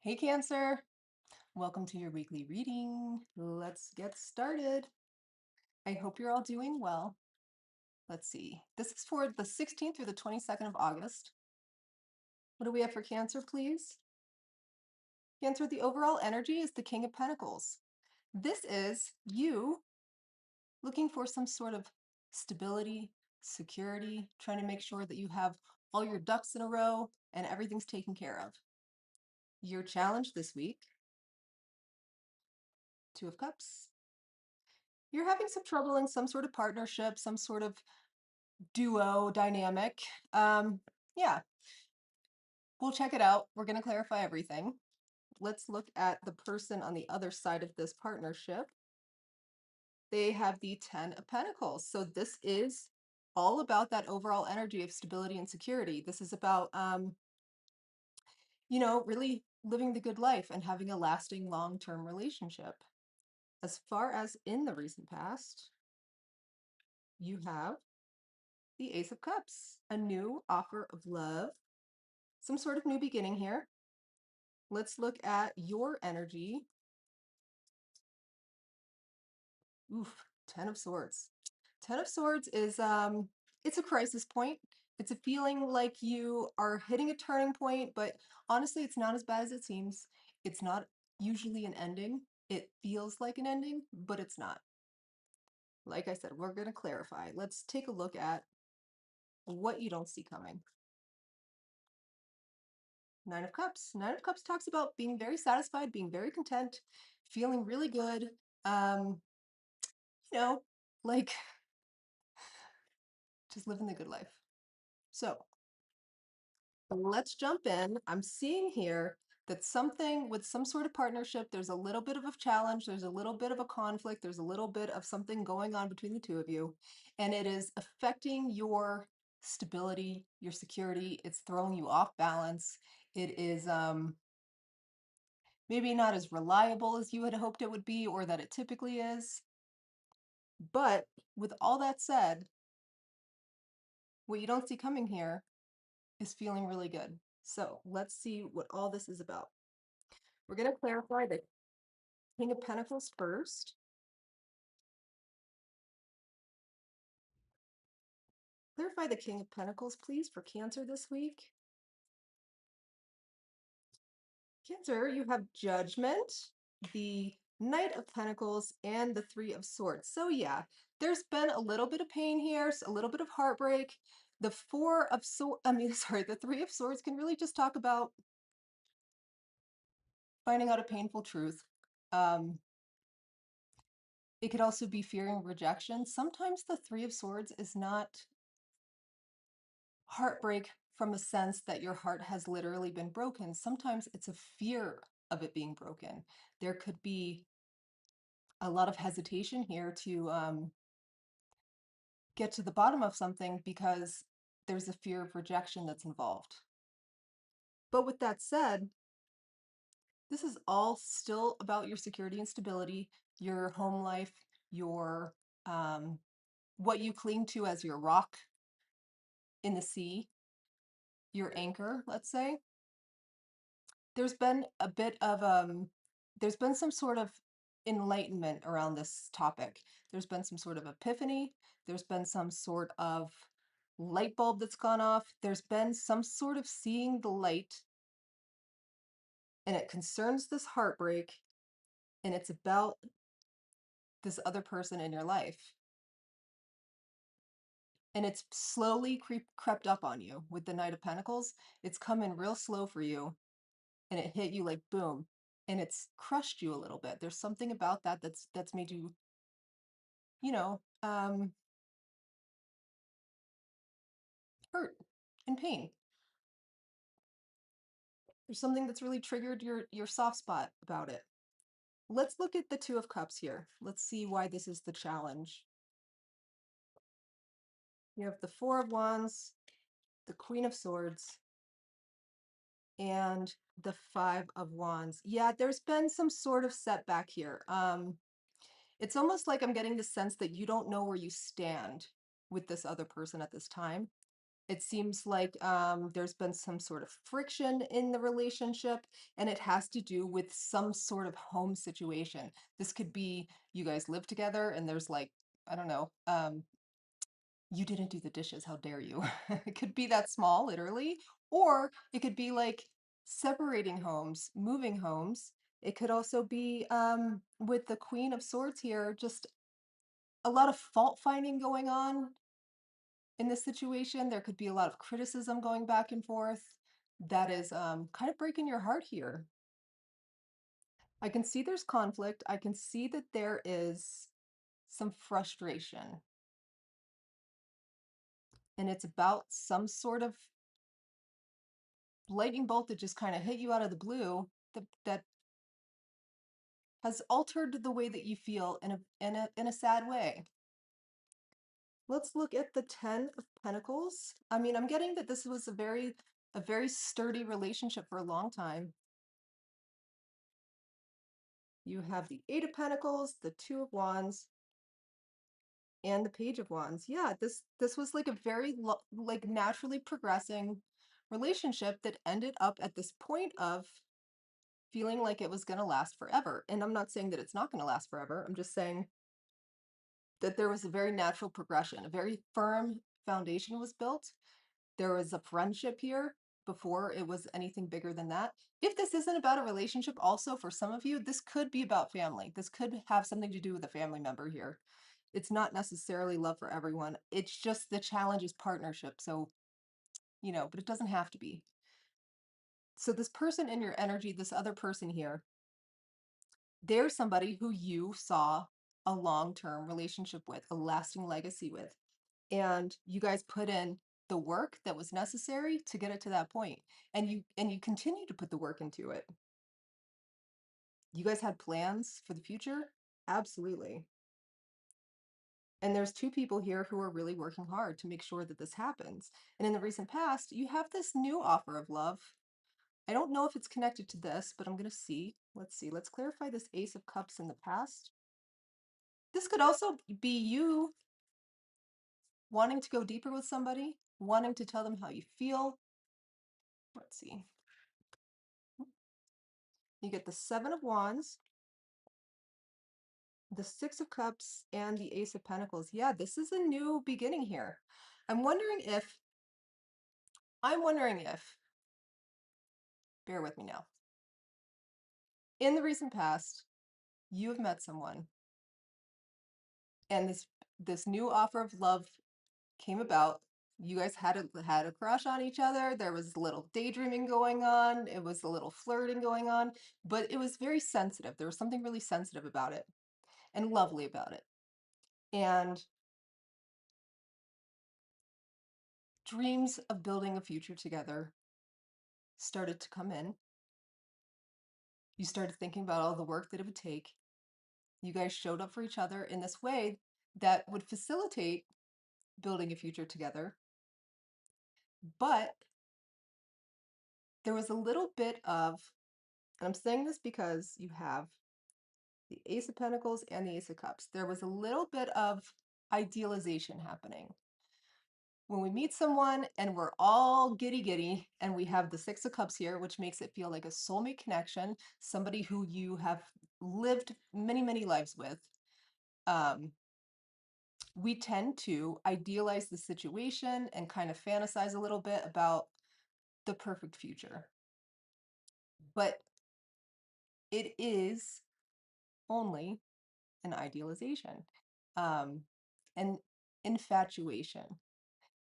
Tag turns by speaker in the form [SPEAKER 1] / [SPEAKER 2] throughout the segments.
[SPEAKER 1] Hey Cancer, welcome to your weekly reading. Let's get started. I hope you're all doing well. Let's see. This is for the 16th through the 22nd of August. What do we have for Cancer, please? Cancer, the overall energy is the King of Pentacles. This is you looking for some sort of stability, security, trying to make sure that you have all your ducks in a row and everything's taken care of. Your challenge this week, Two of Cups. You're having some trouble in some sort of partnership, some sort of duo dynamic. Yeah, we'll check it out. We're going to clarify everything. Let's look at the person on the other side of this partnership. They have the 10 of Pentacles. So this is all about that overall energy of stability and security. This is about, really living the good life and having a lasting long-term relationship. As far as in the recent past, you have the Ace of Cups, a new offer of love, some sort of new beginning here. Let's look at your energy. Oof, 10 of Swords. 10 of Swords is it's a crisis point. It's a feeling like you are hitting a turning point, but honestly, it's not as bad as it seems. It's not usually an ending. It feels like an ending, but it's not. Like I said, we're going to clarify. Let's take a look at what you don't see coming. Nine of Cups. Nine of Cups talks about being very satisfied, being very content, feeling really good. Um, you know, like just living the good life. So let's jump in. I'm seeing here that something with some sort of partnership, there's a little bit of a challenge, there's a little bit of a conflict, there's a little bit of something going on between the two of you, and it is affecting your stability, your security. It's throwing you off balance. It is maybe not as reliable as you had hoped it would be or that it typically is. But with all that said, what you don't see coming here is feeling really good. So let's see what all this is about. We're going to clarify the King of Pentacles first. Clarify the King of Pentacles, please, for Cancer this week. Cancer, you have Judgment, the Knight of Pentacles, and the Three of Swords. So yeah, there's been a little bit of pain here, a little bit of heartbreak. The the Three of Swords can really just talk about finding out a painful truth. It could also be fearing rejection. Sometimes the Three of Swords is not heartbreak from a sense that your heart has literally been broken. Sometimes it's a fear of it being broken. There could be a lot of hesitation here to get to the bottom of something because there's a fear of rejection that's involved. But with that said, this is all still about your security and stability, your home life, your what you cling to as your rock in the sea, your anchor, let's say. There's been a bit of there's been some sort of enlightenment around this topic. There's been some sort of epiphany. There's been some sort of light bulb that's gone off. There's been some sort of seeing the light, and it concerns this heartbreak, and it's about this other person in your life. And it's slowly crept up on you with the Knight of Pentacles. It's come in real slow for you, and it hit you like boom, and it's crushed you a little bit. There's something about that that's made you, you know, hurt and pain. There's something that's really triggered your soft spot about it. Let's look at the Two of Cups here. Let's see why this is the challenge. You have the Four of Wands, the Queen of Swords, and the Five of Wands. Yeah, there's been some sort of setback here. It's almost like I'm getting the sense that you don't know where you stand with this other person at this time. It seems like there's been some sort of friction in the relationship, and it has to do with some sort of home situation. This could be you guys live together and there's like, I don't know, you didn't do the dishes, how dare you? It could be that small, literally, or it could be like separating homes, moving homes. It could also be with the Queen of Swords here, just a lot of fault finding going on in this situation. There could be a lot of criticism going back and forth that is kind of breaking your heart here. I can see there's conflict. I can see that there is some frustration, and it's about some sort of lightning bolt that just kind of hit you out of the blue that has altered the way that you feel in a sad way. Let's look at the 10 of Pentacles. I mean, I'm getting that this was a very sturdy relationship for a long time. You have the 8 of Pentacles, the 2 of Wands, and the Page of Wands. Yeah, this was like a very like naturally progressing relationship that ended up at this point of feeling like it was going to last forever. And I'm not saying that it's not going to last forever. I'm just saying that there was a very natural progression, a very firm foundation was built. There was a friendship here before it was anything bigger than that. If this isn't about a relationship, also for some of you, this could be about family. This could have something to do with a family member here. It's not necessarily love for everyone. It's just the challenge is partnership. So, you know, but it doesn't have to be. So this person in your energy, this other person here, they're somebody who you saw a long-term relationship with, a lasting legacy with. And you guys put in the work that was necessary to get it to that point. And you continue to put the work into it. You guys had plans for the future? Absolutely. And there's two people here who are really working hard to make sure that this happens. And in the recent past, you have this new offer of love. I don't know if it's connected to this, but I'm going to see. Let's see. Let's clarify this Ace of Cups in the past. This could also be you wanting to go deeper with somebody, wanting to tell them how you feel. Let's see. You get the 7 of Wands, the 6 of Cups, and the Ace of Pentacles. Yeah, this is a new beginning here. I'm wondering if, bear with me now. In the recent past, you have met someone, and this new offer of love came about. You guys had a crush on each other. There was a little daydreaming going on. It was a little flirting going on, but it was very sensitive. There was something really sensitive about it and lovely about it. And dreams of building a future together started to come in. You started thinking about all the work that it would take. You guys showed up for each other in this way that would facilitate building a future together. But there was a little bit of, and I'm saying this because you have the Ace of Pentacles and the Ace of Cups. There was a little bit of idealization happening. When we meet someone and we're all giddy and we have the 6 of Cups here, which makes it feel like a soulmate connection, somebody who you have lived many, many lives with, we tend to idealize the situation and kind of fantasize a little bit about the perfect future. But it is only an idealization, an infatuation.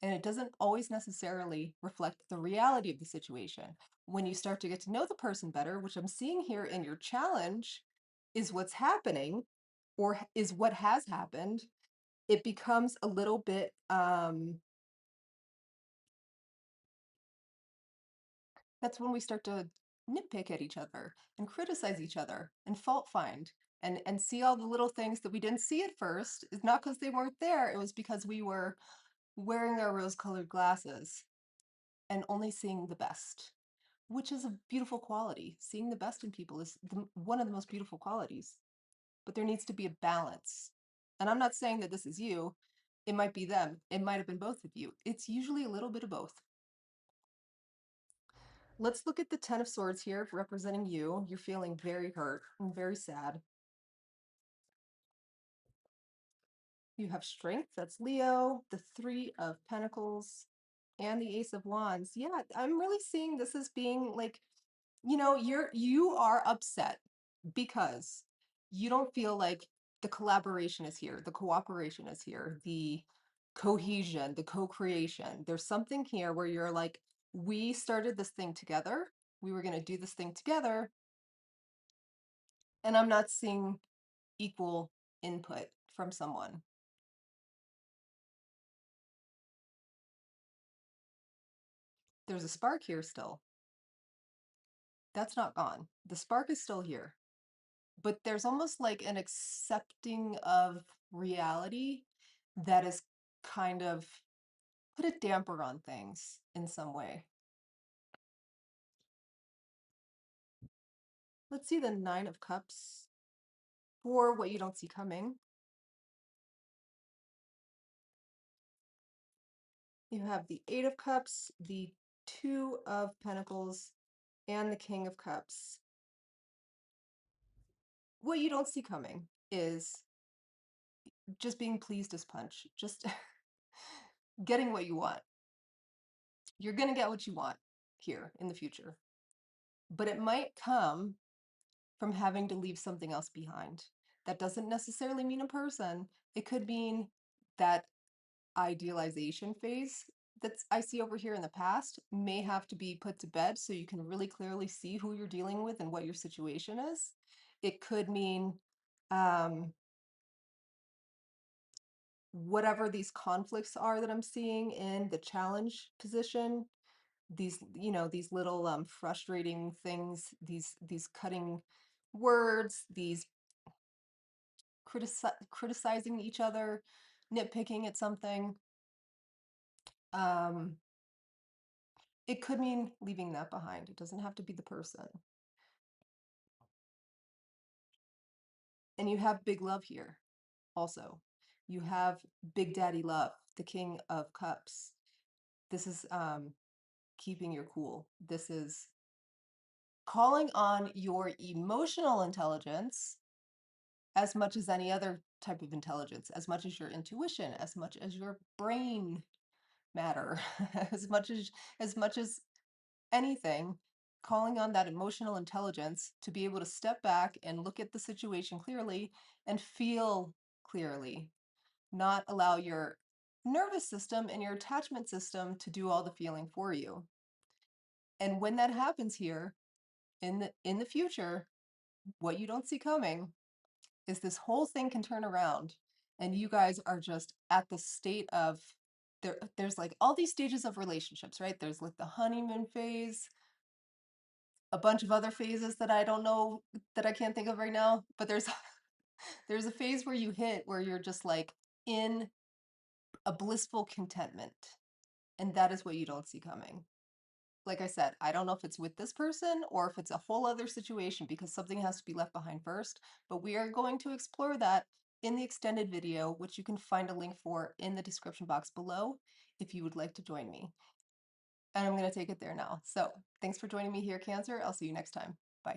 [SPEAKER 1] And it doesn't always necessarily reflect the reality of the situation. When you start to get to know the person better, which I'm seeing here in your challenge is what's happening or is what has happened, it becomes a little bit that's when we start to nitpick at each other and criticize each other and fault find and see all the little things that we didn't see at first. It's not because they weren't there, it was because we were wearing our rose-colored glasses and only seeing the best, which is a beautiful quality. Seeing the best in people is one of the most beautiful qualities, but there needs to be a balance. And I'm not saying that this is you. It might be them. It might have been both of you. It's usually a little bit of both. Let's look at the Ten of Swords here representing you. You're feeling very hurt and very sad. You have Strength, that's Leo, the Three of Pentacles, and the Ace of Wands. Yeah, I'm really seeing this as being like, you are upset because you don't feel like the collaboration is here, the cooperation is here, the cohesion, the co-creation. There's something here where you're like, we started this thing together. We were going to do this thing together, and I'm not seeing equal input from someone. There's a spark here still. That's not gone. The spark is still here. But there's almost like an accepting of reality that is kind of put a damper on things in some way. Let's see the Nine of Cups for what you don't see coming. You have the Eight of Cups, the Two of Pentacles, and the King of Cups. What you don't see coming is just being pleased as punch, just getting what you want. You're going to get what you want here in the future, but it might come from having to leave something else behind. That doesn't necessarily mean a person. It could mean that idealization phase that I see over here in the past may have to be put to bed so you can really clearly see who you're dealing with and what your situation is. It could mean um, whatever these conflicts are that I'm seeing in the challenge position, these little frustrating things, these cutting words, these criticizing each other, nitpicking at something. Um, it could mean leaving that behind. It doesn't have to be the person. And you have big love here also. You have Big Daddy Love, the King of Cups. This is keeping your cool. This is calling on your emotional intelligence as much as any other type of intelligence, as much as your intuition, as much as your brain matter, as much as anything, calling on that emotional intelligence to be able to step back and look at the situation clearly and feel clearly, not allow your nervous system and your attachment system to do all the feeling for you. And when that happens here in the future, what you don't see coming is this whole thing can turn around and you guys are just at the state of there's like all these stages of relationships, right? There's like the honeymoon phase, a bunch of other phases that I don't know, that I can't think of right now, but there's a phase where you hit where you're just like in a blissful contentment, and that is what you don't see coming. Like I said, I don't know if it's with this person or if it's a whole other situation because something has to be left behind first, but we are going to explore that in the extended video, which you can find a link for in the description box below if you would like to join me. And I'm going to take it there now. So thanks for joining me here, Cancer. I'll see you next time.